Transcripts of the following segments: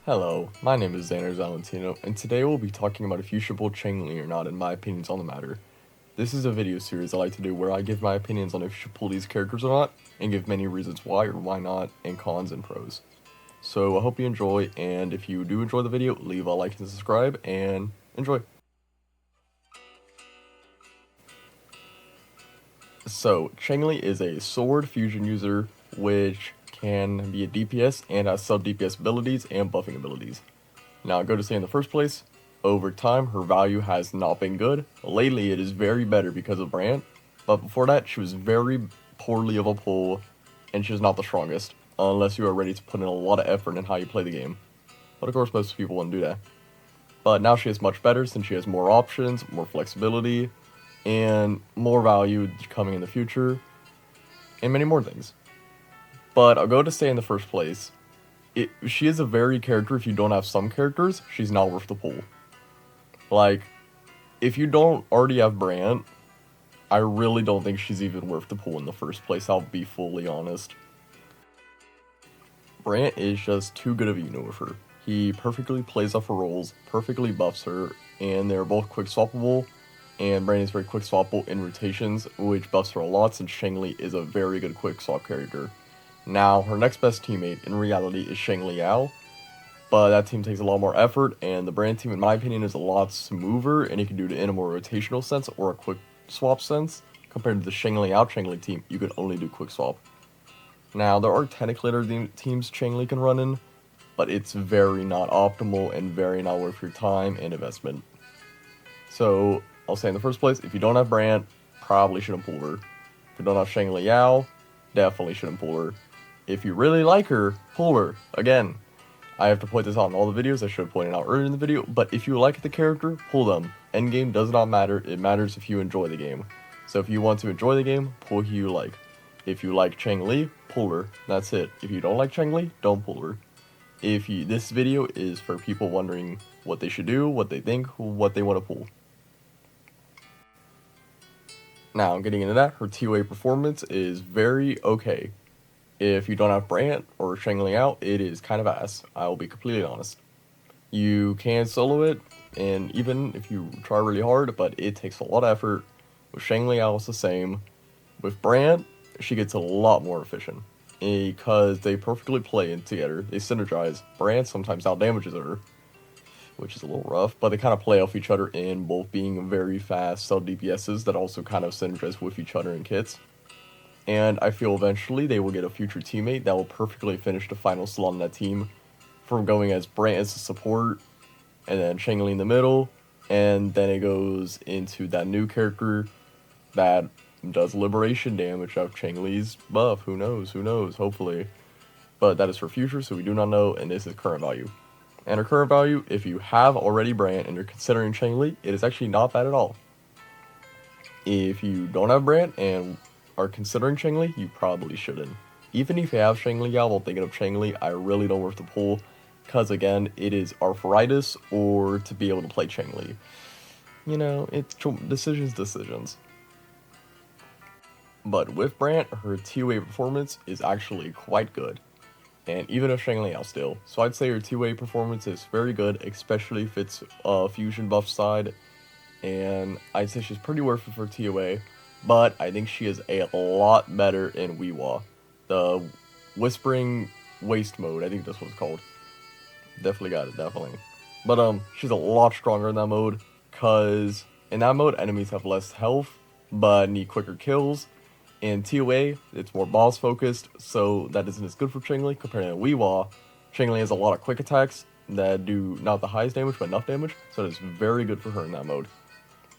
Hello, my name is Xander Valentino, and today we'll be talking about if you should pull changli or not and my opinions on the matter. This is a video series I like to do where I give my opinions on if you should pull these characters or not, and give many reasons why or why not, and cons and pros. So I hope you enjoy, and if you do enjoy the video, leave a like and subscribe, and enjoy. So, Changli is a sword fusion user, which can be a DPS and has sub DPS abilities and buffing abilities. Now, go to say in the first place, over time her value has not been good. Lately it is very better because of Brant, but before that she was very poorly of a pull, and she's not the strongest, unless you are ready to put in a lot of effort in how you play the game. But of course most people wouldn't do that. But now she is much better since she has more options, more flexibility, and more value coming in the future, and many more things. But I'll go to say in the first place, she is a very character. If you don't have some characters, she's not worth the pull. Like, if you don't already have Brant, I really don't think she's even worth the pull in the first place, I'll be fully honest. Brant is just too good of a unit with her. He perfectly plays off her roles, perfectly buffs her, and they're both quick swappable, and Brant is very quick swappable in rotations, which buffs her a lot since Xiangli is a very good quick swap character. Now, her next best teammate in reality is Xiangli, but that team takes a lot more effort, and the Brant team, in my opinion, is a lot smoother, and you can do it in a more rotational sense or a quick swap sense. Compared to the Xiangli team, you can only do quick swap. Now, there are technically other teams Changli can run in, but it's very not optimal and very not worth your time and investment. So, I'll say in the first place, if you don't have Brant, probably shouldn't pull her. If you don't have Xiangli, definitely shouldn't pull her. If you really like her, pull her. Again, I have to point this out in all the videos, I should have pointed out earlier in the video, but if you like the character, pull them. Endgame does not matter, it matters if you enjoy the game. So if you want to enjoy the game, pull who you like. If you like Changli, pull her. That's it. If you don't like Changli, don't pull her. This video is for people wondering what they should do, what they think, what they want to pull. Now, getting into that, her TOA performance is very okay. If you don't have Brant or Xiangli, it is kind of ass. I will be completely honest. You can solo it, and even if you try really hard, but it takes a lot of effort. With Xiangli, it's the same. With Brant, she gets a lot more efficient because they perfectly play together. They synergize. Brant sometimes outdamages her, which is a little rough, but they kind of play off each other in both being very fast sub DPSs that also kind of synergize with each other in kits. And I feel eventually they will get a future teammate that will perfectly finish the final slot on that team, from going as Brant as a support, and then Xiangli in the middle, and then it goes into that new character that does liberation damage of Changli's buff. Who knows, hopefully. But that is for future, so we do not know, and this is current value. And her current value, if you have already Brant and you're considering Xiangli, it is actually not bad at all. If you don't have Brant and are considering Changli, you probably shouldn't. Even if you have Xiangli while thinking of Changli, I really don't worth the pull, because again, it is arthritis or to be able to play Changli. You know, it's decisions. But with Brant, her TOA performance is actually quite good, and even if Xiangli still. So I'd say her TOA performance is very good, especially if it's fusion buff side, and I'd say she's pretty worth it for TOA. But I think she is a lot better in wuwa. The Whispering Waste mode, I think that's what it's called. Definitely got it, definitely. But she's a lot stronger in that mode, because in that mode, enemies have less health, but need quicker kills. In TOA, it's more boss focused, so that isn't as good for Changli compared to wuwa. Changli has a lot of quick attacks that do not the highest damage, but enough damage, so it's very good for her in that mode.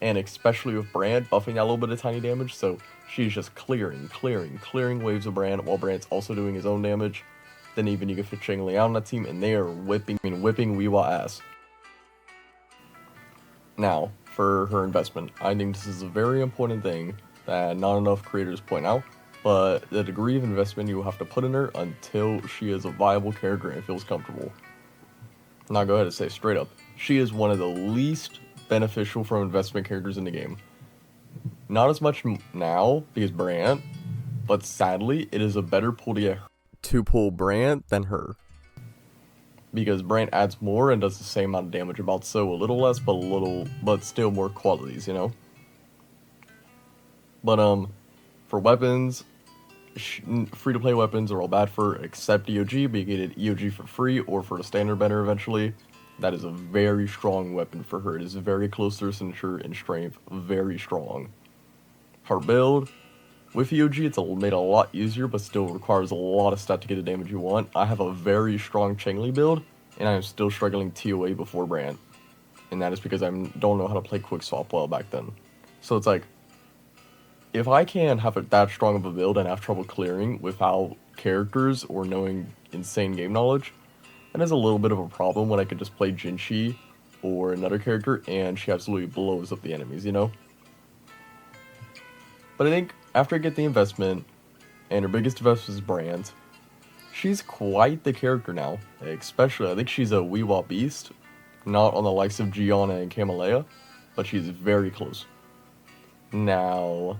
And especially with Brant buffing that little bit of tiny damage, so she's just clearing waves of Brant while Brant's also doing his own damage. Then even you can fit Xiangli on that team, and they are whipping wuwa ass. Now, for her investment, I think this is a very important thing that not enough creators point out, but the degree of investment you will have to put in her until she is a viable character and feels comfortable. Now go ahead and say straight up, she is one of the least beneficial from investment characters in the game. Not as much now because Brant, but sadly it is a better pull to pull Brant than her. because Brant adds more and does the same amount of damage, about so a little less, but still more qualities, you know. But for weapons, free-to-play weapons are all bad for except EOG, but you get an EOG for free or for the standard banner eventually. That is a very strong weapon for her. It is very close to her signature in strength, very strong. Her build, with EOG, it's made a lot easier, but still requires a lot of stat to get the damage you want. I have a very strong Changli build, and I am still struggling TOA before Brant. And that is because I don't know how to play quick swap well back then. So it's like, if I can have that strong of a build and have trouble clearing without characters or knowing insane game knowledge, that is a little bit of a problem when I could just play Jinshi or another character and she absolutely blows up the enemies, you know? But I think after I get the investment, and her biggest investment is Brant, she's quite the character now. Especially, I think she's a wuwa beast, not on the likes of Gianna and Camellia, but she's very close. Now,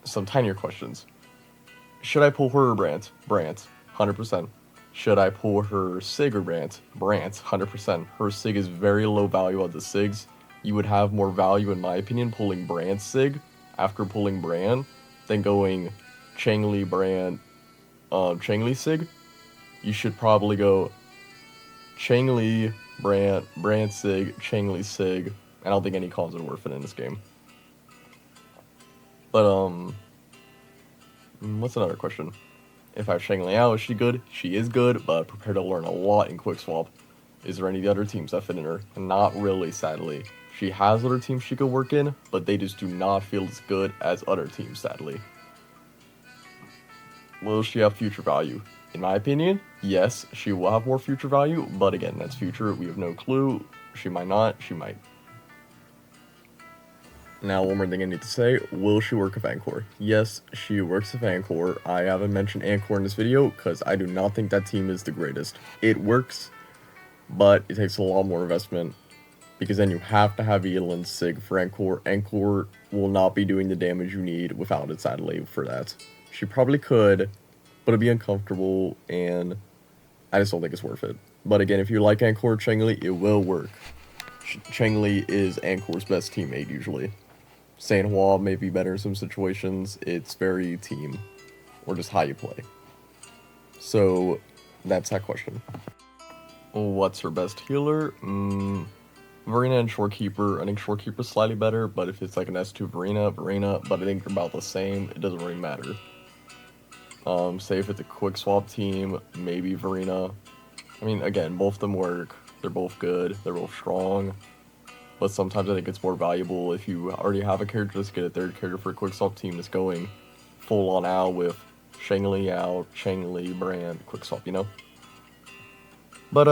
some tinier questions. Should I pull her or Brant? Brant, 100%. Should I pull her Sig or Brant? Brant, 100%. Her Sig is very low value on the Sigs. You would have more value, in my opinion, pulling Brant's Sig after pulling Brant than going Changli, Brant, Changli Sig. You should probably go Changli, Brant, Brant Sig, Changli Sig. I don't think any calls are worth it in this game. But, what's another question? If I have Shang Liao, is she good? She is good, but prepare to learn a lot in Quick Swap. Is there any other teams that fit in her? Not really, sadly. She has other teams she could work in, but they just do not feel as good as other teams, sadly. Will she have future value? In my opinion, yes, she will have more future value, but again, that's future. We have no clue. She might not, she might. Now, one more thing I need to say, will she work with Anchor? Yes, she works with Anchor. I haven't mentioned Anchor in this video because I do not think that team is the greatest. It works, but it takes a lot more investment because then you have to have Elan Sig for Anchor. Anchor will not be doing the damage you need without it, sadly, for that. She probably could, but it'd be uncomfortable, and I just don't think it's worth it. But again, if you like Anchor Changli, it will work. Changli is Anchor's best teammate, usually. Sanhua may be better in some situations. It's very team, or just how you play. So, that's that question. What's her best healer? Verena and Shorekeeper. I think Shorekeeper's slightly better, but if it's like an S2 Verena, but I think they're about the same. It doesn't really matter. Say if it's a quick swap team, maybe Verena. I mean, again, both of them work. They're both good. They're both strong. But sometimes I think it's more valuable if you already have a character, just get a third character for a quick swap team that's going full on out with Shangli out, Changli, Brant, quick swap, you know? But,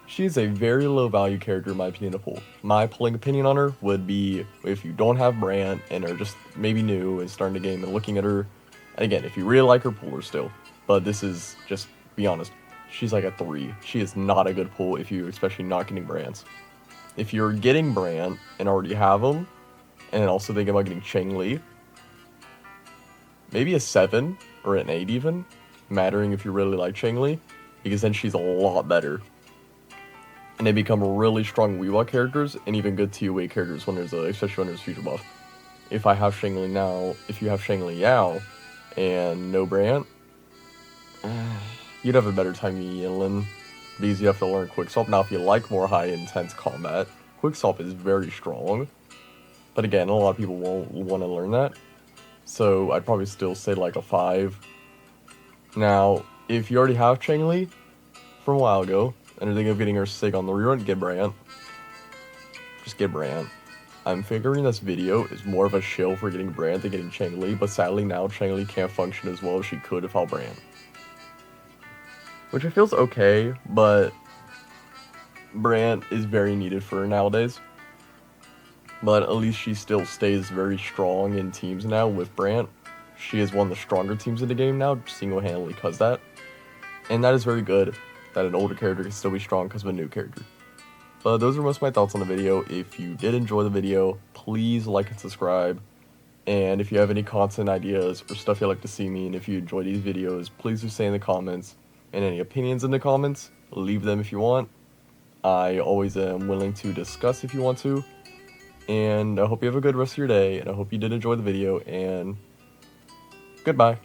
she's a very low value character in my opinion to pull. My pulling opinion on her would be if you don't have Brant and are just maybe new and starting the game and looking at her, and again, if you really like her, pull her still. But this is, just be honest, she's like a 3. She is not a good pull if you, especially not getting Brants. If you're getting Brant and already have them, and also think about getting Changli, maybe a 7 or an 8 even, mattering if you really like Changli, because then she's a lot better. And they become really strong wuwa characters and even good TOA characters when there's especially when there's future buff. If I have Shangli now, if you have Shangli Yao and no Brant, you'd have a better time Yinlin. Because you have to learn Quick Swap. Now, if you like more high-intense combat, Quick Swap is very strong. But again, a lot of people won't want to learn that. So, I'd probably still say like a 5. Now, if you already have Changli from a while ago, and you're thinking of getting her Sig on the rerun, get Brant. Just get Brant. I'm figuring this video is more of a shill for getting Brant than getting Changli, but sadly now Changli can't function as well as she could without Brant. Which it feels okay, but Brant is very needed for her nowadays. But at least she still stays very strong in teams now with Brant. She is one of the stronger teams in the game now, single-handedly because that. And that is very good, that an older character can still be strong because of a new character. But those are most of my thoughts on the video. If you did enjoy the video, please like and subscribe. And if you have any content ideas or stuff you'd like to see me, and if you enjoy these videos, please do say in the comments. And any opinions in the comments, leave them if you want. I always am willing to discuss if you want to. And I hope you have a good rest of your day, and I hope you did enjoy the video, and goodbye.